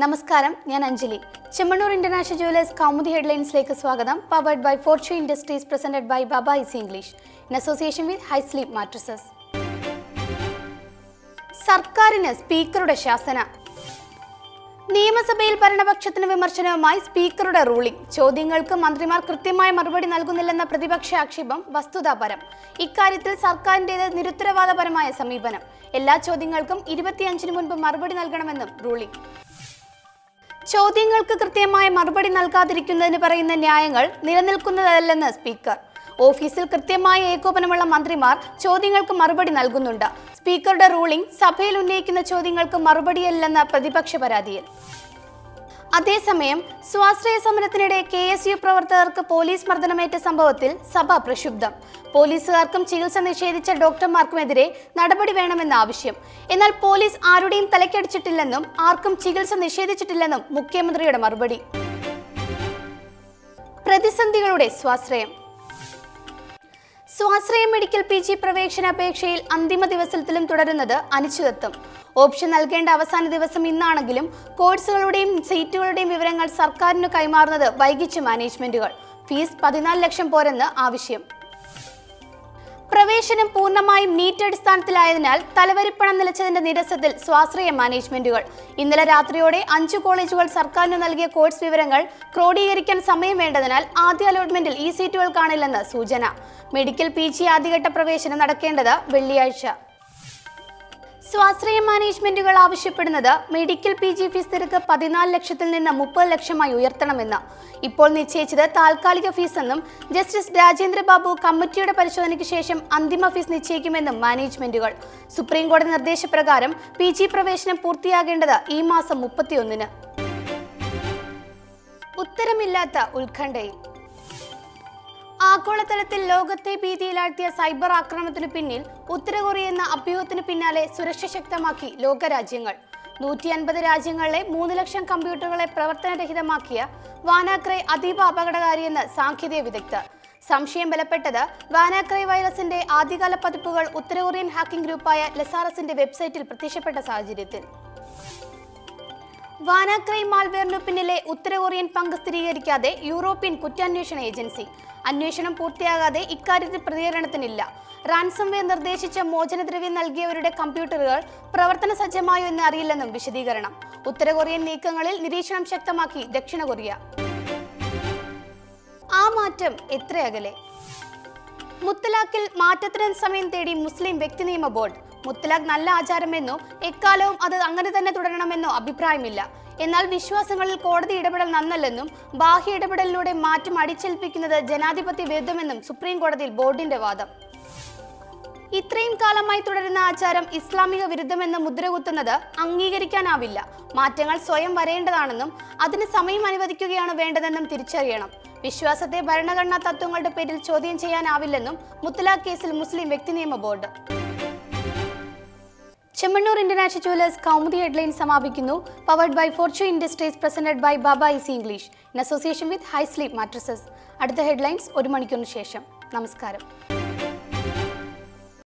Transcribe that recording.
നമസ്കാരം, ഞാൻ Anjali. Chemmanur international jewellers Kaumudi ഹെഡ്ലൈൻസിലേക്ക് സ്വാഗതം. Powered by Fortune industries, presented by Baba easy English in association with high sleep mattresses. സർക്കാരിന് സ്പീക്കറുടെ ശാസന. നിയമസഭയിൽ ഭരണപക്ഷത്തിന് വിമർശനവുമായി സ്പീക്കറുടെ റൂളിംഗ്. ചോദ്യങ്ങൾക്ക് മന്ത്രിമാർ കൃത്യമായ മറുപടി നൽകുന്നില്ലെന്ന പ്രതിപക്ഷ ആക്ഷേപം വസ്തുതാപരം. ഇക്കാര്യത്തിൽ സർക്കാരിന്റേത് നിരുത്തരവാദപരമായ സമീപനം. എല്ലാ ചോദ്യങ്ങൾക്കും 25-ന് മുൻപ് മറുപടി നൽകണമെന്നും റൂളിംഗ്. ചോദ്യങ്ങൾക്ക് കൃത്യമായ മറുപടി നൽകാതിരിക്കുന്നതിന് പറയുന്ന ന്യായങ്ങൾ നിലനിൽക്കുന്നതല്ലെന്ന് സ്പീക്കർ. ഓഫീസിൽ കൃത്യമായ ഏകോപനമുള്ള മന്ത്രിമാർ ചോദ്യങ്ങൾക്ക് മറുപടി നൽകുന്നുണ്ട്. സ്പീക്കറുടെ റൂളിംഗ് സഭയിൽ ഉന്നയിക്കുന്ന ചോദ്യങ്ങൾക്ക് മറുപടിയല്ലെന്ന പ്രതിപക്ഷ പരാതിയിൽ. അതേസമയം സ്വാശ്രയ സമരത്തിനിടെ KSU പ്രവർത്തകർക്ക് പോലീസ് മർദ്ദനമേറ്റ സംഭവത്തിൽ സഭ പ്രക്ഷുബ്ധം. പോലീസുകാർക്കും ചികിത്സ നിഷേധിച്ച ഡോക്ടർമാർക്കുമെതിരെ നടപടി വേണമെന്ന ആവശ്യം. എന്നാൽ പോലീസ് ആരുടെയും തലക്കടിച്ചിട്ടില്ലെന്നും ആർക്കും ചികിത്സ നിഷേധിച്ചിട്ടില്ലെന്നും മുഖ്യമന്ത്രിയുടെ മറുപടി. പ്രതിസന്ധികളുടെ സ്വാശ്രയം. സ്വാശ്രയ മെഡിക്കൽ PG പ്രവേശനാപേക്ഷയിൽ അന്തിമ ദിവസത്തിലും തുടരുന്നത് അനിശ്ചിതത്വം. ഓപ്ഷൻ നൽകേണ്ട അവസാന ദിവസം ഇന്നാണെങ്കിലും കോഴ്സുകളുടെയും സീറ്റുകളുടെയും വിവരങ്ങൾ സർക്കാരിന് കൈമാറുന്നത് വൈകിച്ചു മാനേജ്മെന്റുകൾ. ഫീസ് 14 ലക്ഷം പോരെന്ന് ആവശ്യം. പ്രവേശനം പൂർണ്ണമായും നീറ്റ് അടിസ്ഥാനത്തിലായതിനാൽ തലവരിപ്പണം നിലച്ചതിന്റെ നിരസത്തിൽ സ്വാശ്രയ മാനേജ്മെന്റുകൾ. ഇന്നലെ രാത്രിയോടെ 5 കോളേജുകൾ സർക്കാരിന് നൽകിയ കോഴ്സ് വിവരങ്ങൾ ക്രോഡീകരിക്കാൻ സമയം വേണ്ടതിനാൽ ആദ്യ അലോട്ട്മെന്റിൽ ഈ സീറ്റുകൾ കാണില്ലെന്ന് സൂചന. മെഡിക്കൽ PG ആദ്യഘട്ട പ്രവേശനം നടക്കേണ്ടത് വെള്ളിയാഴ്ച. സ്വാശ്രയ മാനേജ്മെന്റുകൾ ആവശ്യപ്പെടുന്നത് മെഡിക്കൽ PG ഫീസ് നിരക്ക് 14 ലക്ഷത്തിൽ നിന്ന് 30 ലക്ഷമായി ഉയർത്തണമെന്ന്. ഇപ്പോൾ നിശ്ചയിച്ചത് താൽക്കാലിക ഫീസെന്നും ജസ്റ്റിസ് രാജേന്ദ്ര ബാബു കമ്മിറ്റിയുടെ പരിശോധനയ്ക്ക് ശേഷം അന്തിമ ഫീസ് നിശ്ചയിക്കുമെന്നും മാനേജ്മെന്റുകൾ. സുപ്രീം കോടതി നിർദ്ദേശപ്രകാരം PG പ്രവേശനം പൂർത്തിയാകേണ്ടത് ഈ മാസം 31-ന്. ഉത്തരമില്ലാത്ത ഉത്കണ്ഠയിൽ. ആഗോളതലത്തിൽ ലോകത്തെ ഭീതിയിലാഴ്ത്തിയ സൈബർ ആക്രമണത്തിനു പിന്നിൽ ഉത്തര കൊറിയ എന്ന അഭ്യൂഹത്തിനു പിന്നാലെ സുരക്ഷ ശക്തമാക്കി ലോകരാജ്യങ്ങൾ. 150 രാജ്യങ്ങളിലെ 3 ലക്ഷം കമ്പ്യൂട്ടറുകളെ പ്രവർത്തനരഹിതമാക്കിയ വാനാക്രൈ അതീവ അപകടകാരിയെന്ന് സാങ്കേതിക വിദഗ്ധർ. സംശയം ബലപ്പെട്ടത് വാനാക്രൈ വൈറസിന്റെ ആദ്യകാല പതിപ്പുകൾ ഉത്തര കൊറിയൻ ഹാക്കിംഗ് ഗ്രൂപ്പായ ലസാറസിന്റെ വെബ്സൈറ്റിൽ പ്രത്യക്ഷപ്പെട്ട സാഹചര്യത്തിൽ. വാനാക്രൈ മാൽവെയറിനു പിന്നിലെ ഉത്തര കൊറിയൻ പങ്ക് സ്ഥിരീകരിക്കാതെ യൂറോപ്യൻ കുറ്റാന്വേഷണ ഏജൻസി. അന്വേഷണം പൂർത്തിയാകാതെ ഇക്കാര്യത്തിൽ പ്രതികരണത്തിനില്ല. റാൻസംവെയർ നിർദ്ദേശിച്ച മോചനദ്രവ്യം നൽകിയവരുടെ കമ്പ്യൂട്ടറുകൾ പ്രവർത്തന സജ്ജമായോ എന്ന് അറിയില്ലെന്നും വിശദീകരണം. ഉത്തര കൊറിയൻ നീക്കങ്ങളിൽ നിരീക്ഷണം ശക്തമാക്കി ദക്ഷിണ കൊറിയ. ആ മാറ്റം എത്ര അകലെ. മുത്തലാഖിൽ മാറ്റത്തിന് സമയം തേടി മുസ്ലിം വ്യക്തി നിയമ ബോർഡ്. മുത്തലാഖ് നല്ല ആചാരമെന്നോ എക്കാലവും അത് അങ്ങനെ തന്നെ തുടരണമെന്നോ അഭിപ്രായമില്ല. എന്നാൽ വിശ്വാസങ്ങളിൽ കോടതി ഇടപെടൽ നന്നല്ലെന്നും ബാഹ്യ ഇടപെടലിലൂടെ മാറ്റം അടിച്ചേൽപ്പിക്കുന്നത് ജനാധിപത്യ വിരുദ്ധമെന്നും സുപ്രീം കോടതിയിൽ ബോർഡിന്റെ വാദം. ഇത്രയും കാലമായി തുടരുന്ന ആചാരം ഇസ്ലാമിക വിരുദ്ധമെന്ന് മുദ്രകുത്തുന്നത് അംഗീകരിക്കാനാവില്ല. മാറ്റങ്ങൾ സ്വയം വരേണ്ടതാണെന്നും അതിന് സമയം അനുവദിക്കുകയാണ് വേണ്ടതെന്നും തിരിച്ചറിയണം. വിശ്വാസത്തെ ഭരണഘടനാ തത്വങ്ങളുടെ പേരിൽ ചോദ്യം ചെയ്യാനാവില്ലെന്നും മുത്തലാഖ് കേസിൽ മുസ്ലിം വ്യക്തി നിയമ board. Chemmanur international jewellers Kaumudi headline സമാപിക്കുന്നു. Powered by Fortune industries, presented by Baba easy English in association with high sleep mattresses. അടുത്ത ഹെഡ്ലൈൻസ് 1 മണിക്കൂറിന് ശേഷം. നമസ്കാരം.